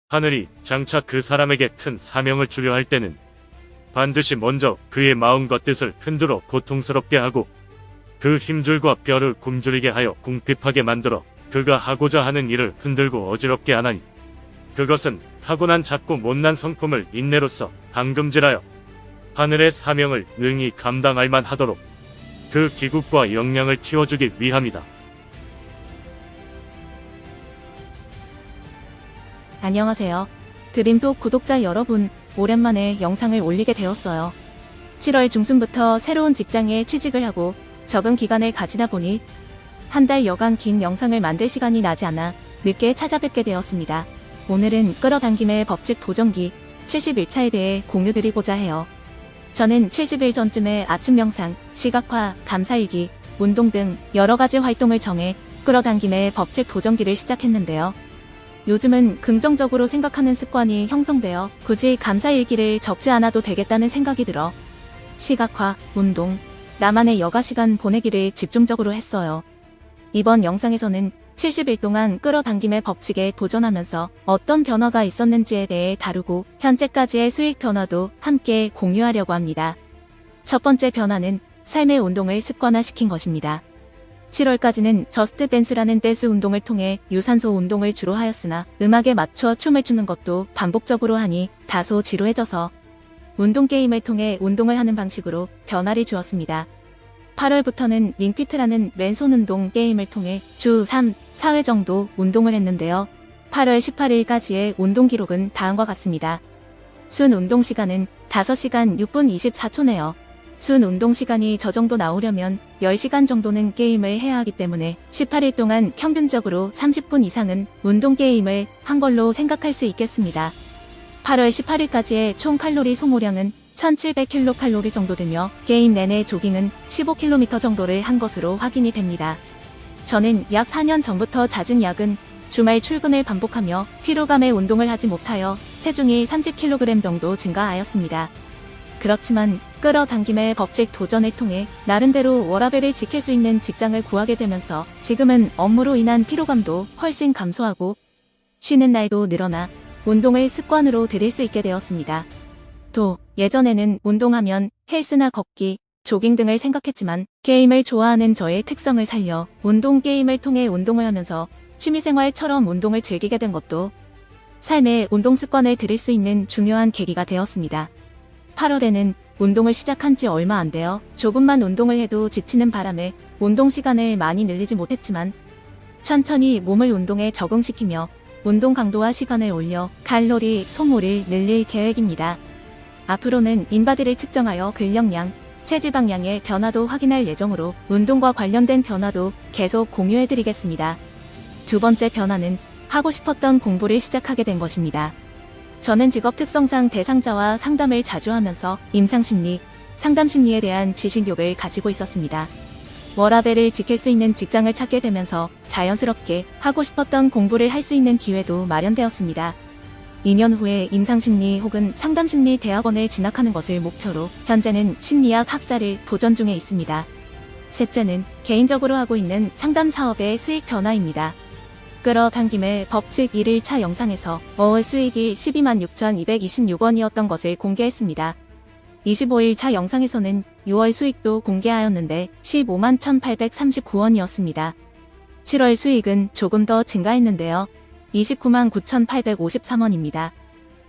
하늘이 장차 그 사람에게 큰 사명을 주려 할 때는 반드시 먼저 그의 마음과 뜻을 흔들어 고통스럽게 하고 그 힘줄과 뼈를 굶주리게 하여 궁핍하게 만들어 그가 하고자 하는 일을 흔들고 어지럽게 하나니 그것은 타고난 작고 못난 성품을 인내로써 당금질하여 하늘의 사명을 능히 감당할 만하도록 그 기국과 역량을 키워주기 위함이다. 안녕하세요. 드림독 구독자 여러분, 오랜만에 영상을 올리게 되었어요. 7월 중순부터 새로운 직장에 취직을 하고 적응 기간을 가지다 보니 한 달 여간 긴 영상을 만들 시간이 나지 않아 늦게 찾아뵙게 되었습니다. 오늘은 끌어당김의 법칙 도전기 71차에 대해 공유드리고자 해요. 저는 70일 전쯤에 아침 명상, 시각화, 감사일기, 운동 등 여러 가지 활동을 정해 끌어당김의 법칙 도전기를 시작했는데요. 요즘은 긍정적으로 생각하는 습관이 형성되어 굳이 감사일기를 적지 않아도 되겠다는 생각이 들어 시각화, 운동, 나만의 여가 시간 보내기를 집중적으로 했어요. 이번 영상에서는 70일 동안 끌어당김의 법칙에 도전하면서 어떤 변화가 있었는지에 대해 다루고 현재까지의 수익 변화도 함께 공유하려고 합니다. 첫 번째 변화는 삶의 운동을 습관화시킨 것입니다. 7월까지는 저스트 댄스라는 댄스 운동을 통해 유산소 운동을 주로 하였으나 음악에 맞춰 춤을 추는 것도 반복적으로 하니 다소 지루해져서 운동 게임을 통해 운동을 하는 방식으로 변화를 주었습니다. 8월부터는 링피트라는 왼손 운동 게임을 통해 주 3, 4회 정도 운동을 했는데요. 8월 18일까지의 운동 기록은 다음과 같습니다. 순 운동 시간은 5시간 6분 24초네요. 순 운동 시간이 저 정도 나오려면 10시간 정도는 게임을 해야 하기 때문에 18일 동안 평균적으로 30분 이상은 운동 게임을 한 걸로 생각할 수 있겠습니다. 8월 18일까지의 총 칼로리 소모량은 1700kcal 정도 되며 게임 내내 조깅은 15km 정도를 한 것으로 확인이 됩니다. 저는 약 4년 전부터 잦은 야근, 주말 출근을 반복하며 피로감에 운동을 하지 못하여 체중이 30kg 정도 증가하였습니다. 그렇지만 끌어당김의 법칙 도전을 통해 나름대로 워라밸을 지킬 수 있는 직장을 구하게 되면서 지금은 업무로 인한 피로감도 훨씬 감소하고 쉬는 날도 늘어나 운동을 습관으로 들일 수 있게 되었습니다. 또 예전에는 운동하면 헬스나 걷기, 조깅 등을 생각했지만 게임을 좋아하는 저의 특성을 살려 운동 게임을 통해 운동을 하면서 취미생활처럼 운동을 즐기게 된 것도 삶의 운동 습관을 들일 수 있는 중요한 계기가 되었습니다. 8월에는 운동을 시작한 지 얼마 안 되어 조금만 운동을 해도 지치는 바람에 운동 시간을 많이 늘리지 못했지만 천천히 몸을 운동에 적응시키며 운동 강도와 시간을 올려 칼로리 소모를 늘릴 계획입니다. 앞으로는 인바디를 측정하여 근력량, 체지방량의 변화도 확인할 예정으로 운동과 관련된 변화도 계속 공유해드리겠습니다. 두 번째 변화는 하고 싶었던 공부를 시작하게 된 것입니다. 저는 직업 특성상 대상자와 상담을 자주 하면서 임상심리, 상담심리에 대한 지식욕을 가지고 있었습니다. 워라밸을 지킬 수 있는 직장을 찾게 되면서 자연스럽게 하고 싶었던 공부를 할 수 있는 기회도 마련되었습니다. 2년 후에 임상심리 혹은 상담심리 대학원을 진학하는 것을 목표로 현재는 심리학 학사를 도전 중에 있습니다. 셋째는 개인적으로 하고 있는 상담 사업의 수익 변화입니다. 끌어당김의 법칙 1일차 영상에서 월 수익이 126,226원이었던 것을 공개했습니다. 25일차 영상에서는 6월 수익도 공개하였는데 151,839원이었습니다. 7월 수익은 조금 더 증가했는데요. 299,853원입니다.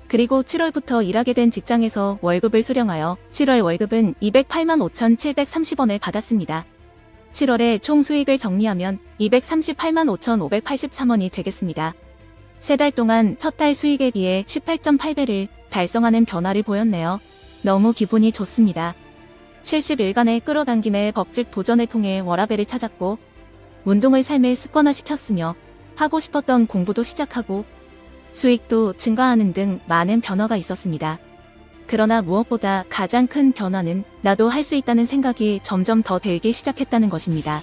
그리고 7월부터 일하게 된 직장에서 월급을 수령하여 7월 월급은 285,730원을 받았습니다. 7월에 총 수익을 정리하면 238,5,583원이 되겠습니다. 3달 동안 첫 달 수익에 비해 18.8배를 달성하는 변화를 보였네요. 너무 기분이 좋습니다. 70일간의 끌어당김의 법칙 도전을 통해 워라밸을 찾았고 운동을 삶에 습관화시켰으며 하고 싶었던 공부도 시작하고 수익도 증가하는 등 많은 변화가 있었습니다. 그러나 무엇보다 가장 큰 변화는 나도 할 수 있다는 생각이 점점 더 들기 시작했다는 것입니다.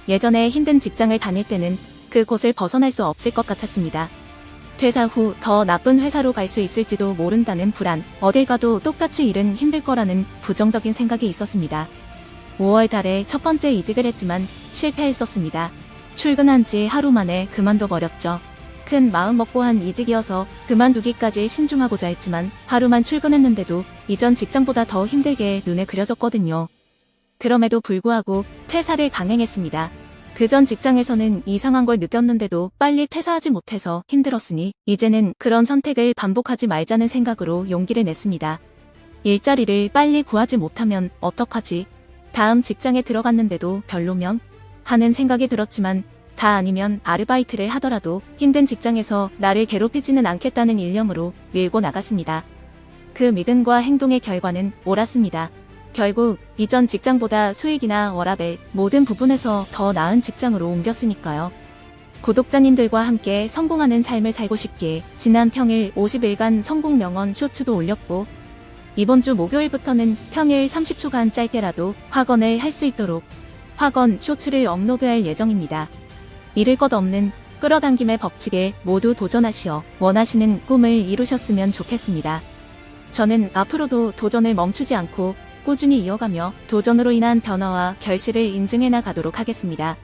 예전에 힘든 직장을 다닐 때는 그곳을 벗어날 수 없을 것 같았습니다. 퇴사 후 더 나쁜 회사로 갈 수 있을지도 모른다는 불안, 어딜 가도 똑같이 일은 힘들 거라는 부정적인 생각이 있었습니다. 5월 달에 첫 번째 이직을 했지만 실패했었습니다. 출근한 지 하루 만에 그만둬 버렸죠. 큰 마음 먹고 한 이직이어서 그만두기까지 신중하고자 했지만 하루만 출근했는데도 이전 직장보다 더 힘들게 눈에 그려졌거든요. 그럼에도 불구하고 퇴사를 강행했습니다. 그 전 직장에서는 이상한 걸 느꼈는데도 빨리 퇴사하지 못해서 힘들었으니 이제는 그런 선택을 반복하지 말자는 생각으로 용기를 냈습니다. 일자리를 빨리 구하지 못하면 어떡하지? 다음 직장에 들어갔는데도 별로면? 하는 생각이 들었지만 다 아니면 아르바이트를 하더라도 힘든 직장에서 나를 괴롭히지는 않겠다는 일념으로 밀고 나갔습니다. 그 믿음과 행동의 결과는 옳았습니다. 결국 이전 직장보다 수익이나 워라밸 모든 부분에서 더 나은 직장으로 옮겼으니까요. 구독자님들과 함께 성공하는 삶을 살고 싶기에 지난 평일 50일간 성공 명언 쇼츠도 올렸고 이번 주 목요일부터는 평일 30초간 짧게라도 확언을 할 수 있도록 확언 쇼츠를 업로드할 예정입니다. 잃을 것 없는 끌어당김의 법칙에 모두 도전하시어 원하시는 꿈을 이루셨으면 좋겠습니다. 저는 앞으로도 도전을 멈추지 않고 꾸준히 이어가며 도전으로 인한 변화와 결실을 인증해 나가도록 하겠습니다.